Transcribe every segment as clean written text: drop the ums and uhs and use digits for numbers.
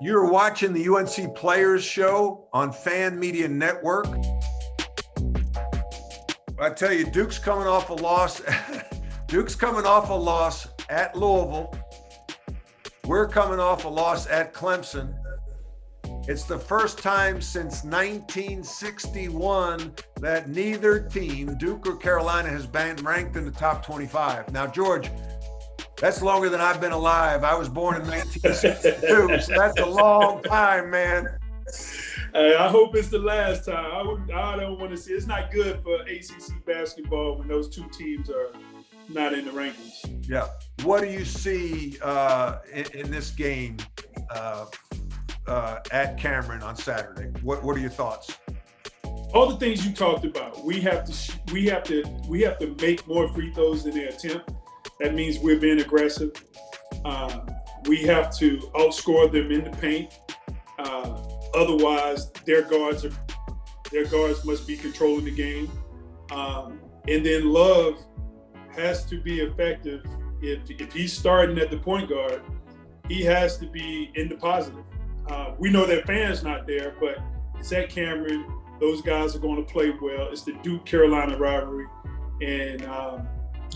You're watching the UNC Players Show on Fan Media Network. I tell you, Duke's coming off a loss. Duke's coming off a loss at Louisville. We're coming off a loss at Clemson. It's the first time since 1961 that neither team, Duke or Carolina, has been ranked in the top 25. Now, George, that's longer than I've been alive. I was born in 1962, so that's a long time, man. I hope it's the last time. I don't want to see. It's not good for ACC basketball when those two teams are not in the rankings. Yeah. What do you see in this game at Cameron on Saturday? What are your thoughts? All the things you talked about. We have to make more free throws than they attempt. That means we're being aggressive. We have to outscore them in the paint. Otherwise, their guards must be controlling the game. And then Love has to be effective. If he's starting at the point guard, he has to be in the positive. We know that fans not there, but it's at Cameron. Those guys are going to play well. It's the Duke-Carolina rivalry, and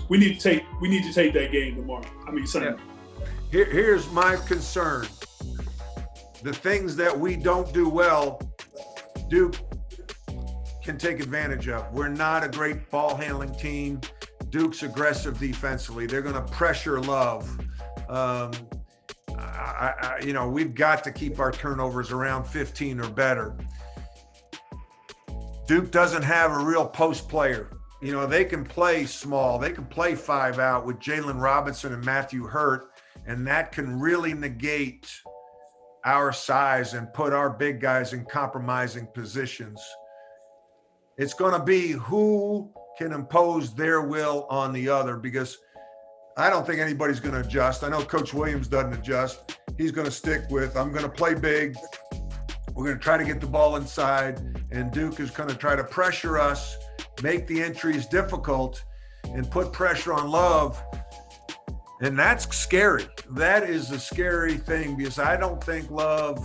we need to take that game tomorrow. Sunday. Yeah. Here's my concern. The things that we don't do well, Duke can take advantage of. We're not a great ball handling team. Duke's aggressive defensively. They're going to pressure Love. We've got to keep our turnovers around 15 or better. Duke doesn't have a real post player. They can play small. They can play 5 out with Jalen Robinson and Matthew Hurt, and that can really negate our size and put our big guys in compromising positions. It's going to be who can impose their will on the other, because I don't think anybody's going to adjust. I know Coach Williams doesn't adjust. He's going to stick with, I'm going to play big. We're going to try to get the ball inside, and Duke is going to try to pressure us, make the entries difficult, and put pressure on Love. And that's scary. That is a scary thing, because I don't think Love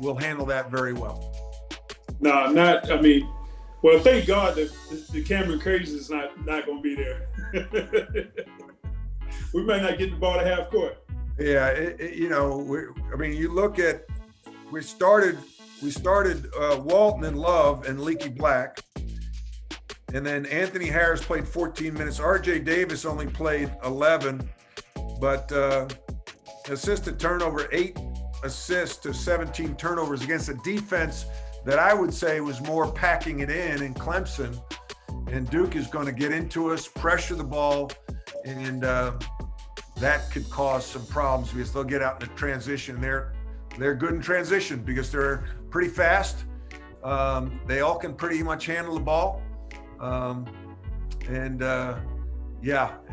will handle that very well. No, well, thank God that the Cameron Crazy is not going to be there. We might not get the ball to half court. Yeah, you look at, we started Walton and Love and Leaky Black. And then Anthony Harris played 14 minutes. RJ Davis only played 11, but assisted turnover, 8 assists to 17 turnovers against a defense that I would say was more packing it in Clemson. And Duke is going to get into us, pressure the ball, and that could cause some problems because they'll get out in the transition. They're good in transition because they're pretty fast. They all can pretty much handle the ball.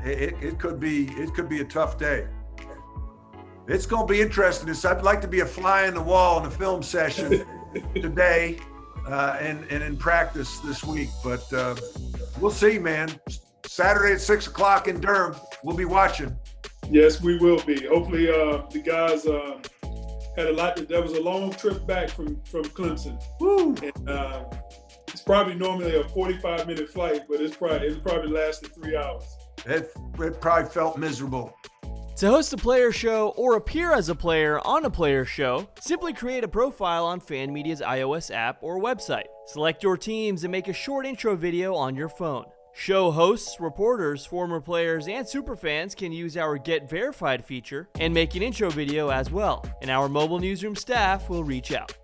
It could be a tough day. It's going to be interesting. I'd like to be a fly in the wall in a film session today and in practice this week, but we'll see, man. Saturday at 6:00 in Durham, we'll be watching. Yes, we will be. Hopefully the guys had a lot. That was a long trip back from Clemson. Woo. And, it's probably normally a 45-minute flight, but it probably lasted 3 hours. It probably felt miserable. To host a player show or appear as a player on a player show, simply create a profile on Fan Media's iOS app or website. Select your teams and make a short intro video on your phone. Show hosts, reporters, former players, and superfans can use our Get Verified feature and make an intro video as well, and our mobile newsroom staff will reach out.